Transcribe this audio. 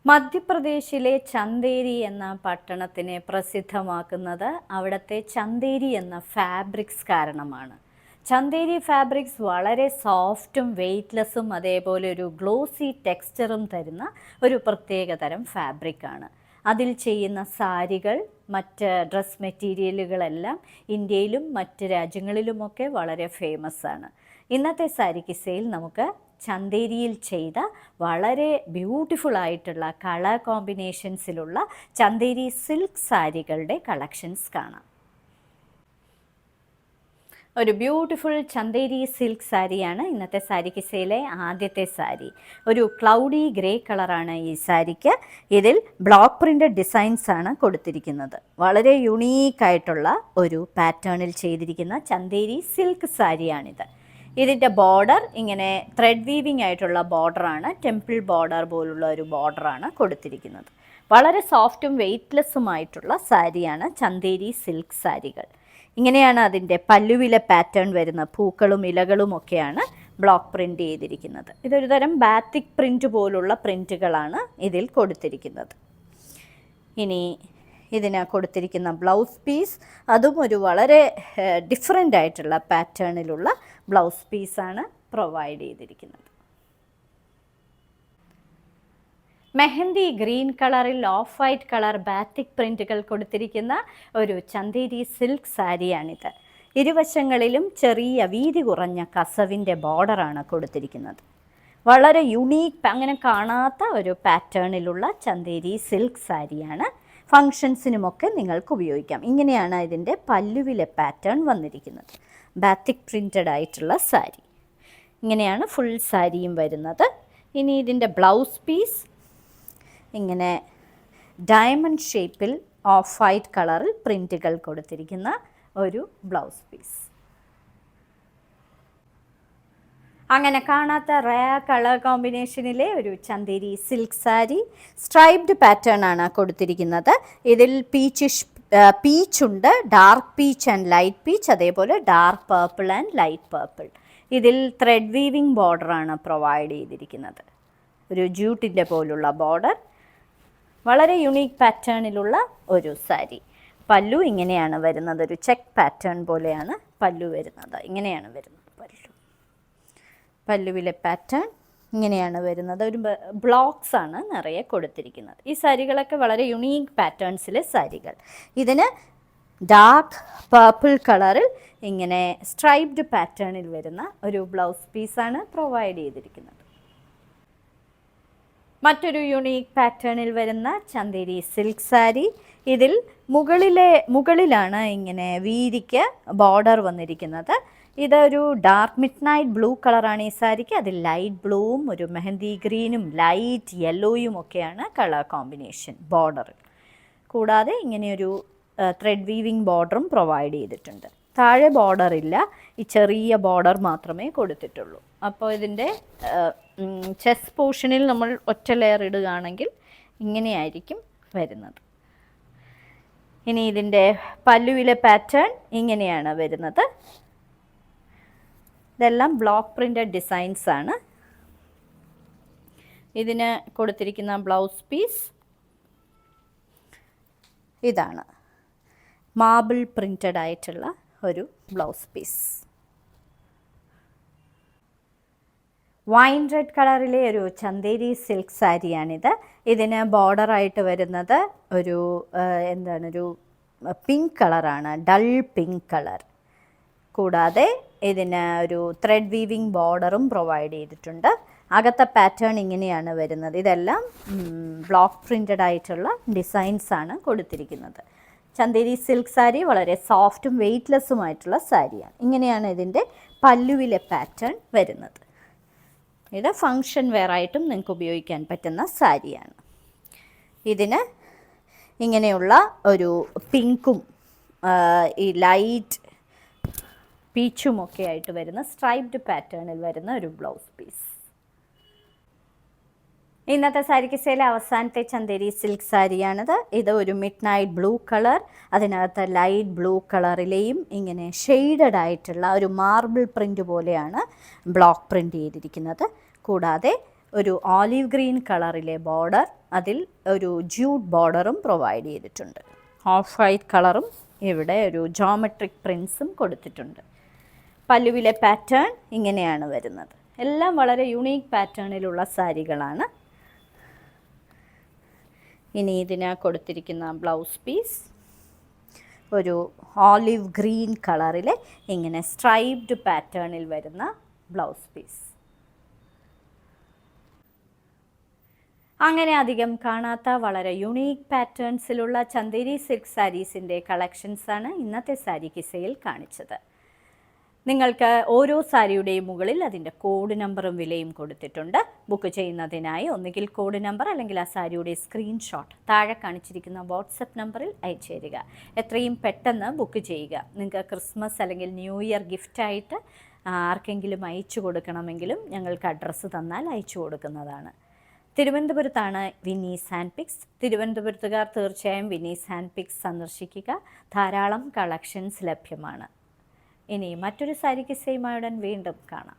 മധ്യപ്രദേശിലെ ചന്ദേരി എന്ന പട്ടണത്തിനെ പ്രസിദ്ധമാക്കുന്നത് അവിടുത്തെ ചന്ദേരി എന്ന ഫാബ്രിക്സ് കാരണമാണ്. ചന്ദേരി ഫാബ്രിക്സ് വളരെ സോഫ്റ്റും വെയ്റ്റ്ലെസ്സും അതേപോലെ ഒരു ഗ്ലോസി ടെക്സ്ചറും തരുന്ന ഒരു പ്രത്യേകതരം ഫാബ്രിക്കാണ്. അതിൽ ചെയ്യുന്ന സാരികൾ, മറ്റ് ഡ്രസ് മെറ്റീരിയലുകളെല്ലാം ഇന്ത്യയിലും മറ്റ് രാജ്യങ്ങളിലുമൊക്കെ വളരെ ഫേമസ് ആണ്. ഇന്നത്തെ സാരി കിസ്സയിൽ നമുക്ക് ചന്ദേരിയിൽ ചെയ്ത വളരെ ബ്യൂട്ടിഫുൾ ആയിട്ടുള്ള കളർ കോമ്പിനേഷൻസിലുള്ള ചന്ദേരി സിൽക്ക് സാരികളുടെ കളക്ഷൻസ് കാണാം. ഒരു ബ്യൂട്ടിഫുൾ ചന്ദേരി സിൽക്ക് സാരിയാണ് ഇന്നത്തെ സാരി കിസ്സയിലെ ആദ്യത്തെ സാരി. ഒരു ക്ലൗഡി ഗ്രേ കളറാണ് ഈ സാരിക്ക്. ഇതിൽ ബ്ലോക്ക് പ്രിൻ്റഡ് ഡിസൈൻസ് ആണ് കൊടുത്തിരിക്കുന്നത്. വളരെ യുണീക്കായിട്ടുള്ള ഒരു പാറ്റേണിൽ ചെയ്തിരിക്കുന്ന ചന്ദേരി സിൽക്ക് സാരിയാണിത്. ഇതിൻ്റെ ബോർഡർ ഇങ്ങനെ ത്രെഡ് വീവിങ് ആയിട്ടുള്ള ബോർഡറാണ്, ടെമ്പിൾ ബോർഡർ പോലുള്ള ഒരു ബോർഡറാണ് കൊടുത്തിരിക്കുന്നത്. വളരെ സോഫ്റ്റും വെയ്റ്റ്ലെസ്സുമായിട്ടുള്ള സാരിയാണ് ചന്ദേരി സിൽക്ക് സാരികൾ. ഇങ്ങനെയാണ് അതിൻ്റെ പല്ലുവിലെ പാറ്റേൺ വരുന്ന പൂക്കളും ഇലകളും ഒക്കെയാണ് ബ്ലോക്ക് പ്രിൻ്റ് ചെയ്തിരിക്കുന്നത്. ഇതൊരു തരം ബാത്തിക് പ്രിൻ്റ് പോലുള്ള പ്രിൻ്റുകളാണ് ഇതിൽ കൊടുത്തിരിക്കുന്നത്. ഇനി ഇതിന് കൊടുത്തിരിക്കുന്ന ബ്ലൗസ് പീസ് അതും ഒരു വളരെ ഡിഫറെൻ്റ് ആയിട്ടുള്ള പാറ്റേണിലുള്ള ബ്ലൗസ് പീസാണ് പ്രൊവൈഡ് ചെയ്തിരിക്കുന്നത്. മെഹന്തി ഗ്രീൻ കളറിൽ ഓഫ് വൈറ്റ് കളർ ബാത്തിക് പ്രിൻറ്റുകൾ കൊടുത്തിരിക്കുന്ന ഒരു ചന്ദേരി സിൽക്ക് സാരിയാണിത്. ഇരുവശങ്ങളിലും ചെറിയ വീതി കുറഞ്ഞ കസവിൻ്റെ ബോർഡറാണ് കൊടുത്തിരിക്കുന്നത്. വളരെ യുണീക്ക്, അങ്ങനെ കാണാത്ത ഒരു പാറ്റേണിലുള്ള ചന്ദേരി സിൽക്ക് സാരിയാണ്. ഫങ്ഷൻസിനുമൊക്കെ നിങ്ങൾക്ക് ഉപയോഗിക്കാം. ഇങ്ങനെയാണ് ഇതിൻ്റെ പല്ലുവിലെ പാറ്റേൺ വന്നിരിക്കുന്നത്. ബാത്തിക് പ്രിൻ്റഡ് ആയിട്ടുള്ള സാരി. ഇങ്ങനെയാണ് ഫുൾ സാരിയും വരുന്നത്. ഇനി ഇതിൻ്റെ ബ്ലൗസ് പീസ് ഇങ്ങനെ ഡയമണ്ട് ഷേപ്പിൽ ഓഫ് വൈറ്റ് കളറിൽ പ്രിൻറ്റുകൾ കൊടുത്തിരിക്കുന്ന ഒരു ബ്ലൗസ് പീസ്. അങ്ങനെ കാണാത്ത റയർ കളർ കോമ്പിനേഷനിലെ ഒരു Chanderi silk sari. Striped pattern ആണ് കൊടുത്തിരിക്കുന്നത്. ഇതിൽ പീച്ചുണ്ട്, dark peach and light peach, അതേപോലെ dark purple and light purple. ഇതിൽ ത്രെഡ് വീവിങ് ബോർഡറാണ് പ്രൊവൈഡ് ചെയ്തിരിക്കുന്നത്. ഒരു ജൂട്ടിൻ്റെ പോലുള്ള ബോർഡർ. വളരെ യുണീക്ക് പാറ്റേണിലുള്ള ഒരു സാരി. പല്ലു ഇങ്ങനെയാണ് വരുന്നത്. ഒരു ചെക്ക് പാറ്റേൺ പോലെയാണ് പല്ലു വരുന്നത്. ഇങ്ങനെയാണ് വരുന്നത് പല്ലു. പല്ലുവിലെ പാറ്റേൺ ഇങ്ങനെയാണ് വരുന്നത്. ഒരു ബ്ലോക്സ് ആണ് നിറയെ കൊടുത്തിരിക്കുന്നത്. ഈ സാരികളൊക്കെ വളരെ യുണീക്ക് പാറ്റേൺസിലെ സാരികൾ. ഇതിന് ഡാർക്ക് പർപ്പിൾ കളറിൽ ഇങ്ങനെ സ്ട്രൈപ്ഡ് പാറ്റേണിൽ വരുന്ന ഒരു ബ്ലൗസ് പീസാണ് പ്രൊവൈഡ് ചെയ്തിരിക്കുന്നത്. മറ്റൊരു യുണീക്ക് പാറ്റേണിൽ വരുന്ന ചന്ദേരി സിൽക്ക് സാരി. ഇതിൽ മുകളിലാണ് ഇങ്ങനെ വീതിക്ക് ബോർഡർ വന്നിരിക്കുന്നത്. ഇതൊരു ഡാർക്ക് മിഡ് നൈറ്റ് ബ്ലൂ കളറാണ് ഈ സാരിക്ക്. അതിൽ ലൈറ്റ് ബ്ലൂവും ഒരു മെഹന്തി ഗ്രീനും ലൈറ്റ് യെല്ലോയും ഒക്കെയാണ് കളർ കോമ്പിനേഷൻ ബോർഡറിൽ. കൂടാതെ ഇങ്ങനെയൊരു ത്രെഡ് വീവിങ് ബോർഡറും പ്രൊവൈഡ് ചെയ്തിട്ടുണ്ട്. താഴെ ബോർഡർ ഇല്ല, ഈ ചെറിയ ബോർഡർ മാത്രമേ കൊടുത്തിട്ടുള്ളൂ. അപ്പോൾ ഇതിൻ്റെ ചെസ്റ്റ് പോർഷനിൽ നമ്മൾ ഒറ്റ ലെയർ ഇടുകയാണെങ്കിൽ ഇങ്ങനെയായിരിക്കും വരുന്നത്. ഇനി ഇതിൻ്റെ പല്ലുവിലെ പാറ്റേൺ ഇങ്ങനെയാണ് വരുന്നത്. ഇതെല്ലാം ബ്ലോക്ക് പ്രിൻ്റഡ് ഡിസൈൻസ് ആണ്. ഇതിന് കൊടുത്തിരിക്കുന്ന ബ്ലൗസ് പീസ് ഇതാണ്. മാർബിൾ പ്രിൻ്റഡ് ആയിട്ടുള്ള ഒരു ബ്ലൗസ് പീസ്. വൈൻ റെഡ് കളറിലെ ഒരു ചന്ദേരി സിൽക്ക് സാരിയാണിത്. ഇതിന് ബോർഡറായിട്ട് വരുന്നത് ഒരു ഒരു പിങ്ക് കളറാണ്, ഡൾ പിങ്ക് കളർ. കൂടാതെ ഇതിന് ഒരു ത്രെഡ് വീവിങ് ബോർഡറും പ്രൊവൈഡ് ചെയ്തിട്ടുണ്ട്. അകത്തെ പാറ്റേൺ ഇങ്ങനെയാണ് വരുന്നത്. ഇതെല്ലാം ബ്ലോക്ക് പ്രിൻ്റഡ് ആയിട്ടുള്ള ഡിസൈൻസ് ആണ് കൊടുത്തിരിക്കുന്നത്. ചന്ദേരി സിൽക്ക് സാരി വളരെ സോഫ്റ്റും വെയ്റ്റ്ലെസ്സുമായിട്ടുള്ള സാരിയാണ്. ഇങ്ങനെയാണ് ഇതിൻ്റെ പല്ലുവിലെ പാറ്റേൺ വരുന്നത്. ഇത് ഫങ്ഷൻ വെയറായിട്ടും നിങ്ങൾക്ക് ഉപയോഗിക്കാൻ പറ്റുന്ന സാരിയാണ്. ഇതിന് ഇങ്ങനെയുള്ള ഒരു പിങ്കും ഈ ലൈറ്റ് പീച്ചുമൊക്കെ ആയിട്ട് വരുന്ന സ്ട്രൈപ്ഡ് പാറ്റേണിൽ വരുന്ന ഒരു ബ്ലൗസ് പീസ്. ഇന്നത്തെ സാരി കിസ്സയിലെ അവസാനത്തെ ചന്ദേരി സിൽക്ക് സാരിയാണിത്. ഇത് ഒരു മിഡ് നൈറ്റ് ബ്ലൂ കളർ, അതിനകത്ത് ലൈറ്റ് ബ്ലൂ കളറിലെയും ഇങ്ങനെ ഷെയ്ഡഡ് ആയിട്ടുള്ള ഒരു മാർബിൾ പ്രിൻ്റ് പോലെയാണ് ബ്ലോക്ക് പ്രിൻ്റ് ചെയ്തിരിക്കുന്നത്. കൂടാതെ ഒരു ഓലിവ് ഗ്രീൻ കളറിലെ ബോർഡർ, അതിൽ ഒരു ജൂട്ട് ബോർഡറും പ്രൊവൈഡ് ചെയ്തിട്ടുണ്ട്. ഓഫ് വൈറ്റ് കളറും ഇവിടെ ഒരു ജോമെട്രിക് പ്രിൻസും കൊടുത്തിട്ടുണ്ട്. പല്ലുവിലെ പാറ്റേൺ ഇങ്ങനെയാണ് വരുന്നത്. എല്ലാം വളരെ യുണീക്ക് പാറ്റേണിലുള്ള സാരികളാണ്. ഇനി ഇതിന് കൊടുത്തിരിക്കുന്ന ബ്ലൗസ് പീസ് ഒരു ഓലിവ് ഗ്രീൻ കളറിൽ ഇങ്ങനെ സ്ട്രൈപ്ഡ് പാറ്റേണിൽ വരുന്ന ബ്ലൗസ് പീസ്. അങ്ങനെ അധികം കാണാത്ത വളരെ യുണീക്ക് പാറ്റേൺസിലുള്ള ചന്ദേരി സിൽക്ക് സാരീസിൻ്റെ കളക്ഷൻസാണ് ഇന്നത്തെ സാരി കിസയിൽ കാണിച്ചത്. നിങ്ങൾക്ക് ഓരോ സാരിയുടെയും മുകളിൽ അതിൻ്റെ കോഡ് നമ്പറും വിലയും കൊടുത്തിട്ടുണ്ട്. ബുക്ക് ചെയ്യുന്നതിനായി ഒന്നുകിൽ കോഡ് നമ്പർ അല്ലെങ്കിൽ ആ സാരിയുടെ സ്ക്രീൻഷോട്ട് താഴെ കാണിച്ചിരിക്കുന്ന വാട്സപ്പ് നമ്പറിൽ അയച്ചു തരിക. എത്രയും പെട്ടെന്ന് ബുക്ക് ചെയ്യുക. നിങ്ങൾക്ക് ക്രിസ്മസ് അല്ലെങ്കിൽ ന്യൂ ഇയർ ഗിഫ്റ്റായിട്ട് ആർക്കെങ്കിലും അയച്ചു കൊടുക്കണമെങ്കിലും ഞങ്ങൾക്ക് അഡ്രസ്സ് തന്നാൽ അയച്ചു കൊടുക്കുന്നതാണ്. തിരുവനന്തപുരത്താണ് വിനീസ് ഹാൻഡ് പിക്സ്. തിരുവനന്തപുരത്തുകാർ തീർച്ചയായും വിനീസ് ഹാൻഡ് പിക്സ് സന്ദർശിക്കുക. ധാരാളം കളക്ഷൻസ് ലഭ്യമാണ്. ഇനി മറ്റൊരു സാരി കിസ്സയുമായുടൻ വീണ്ടും കാണാം.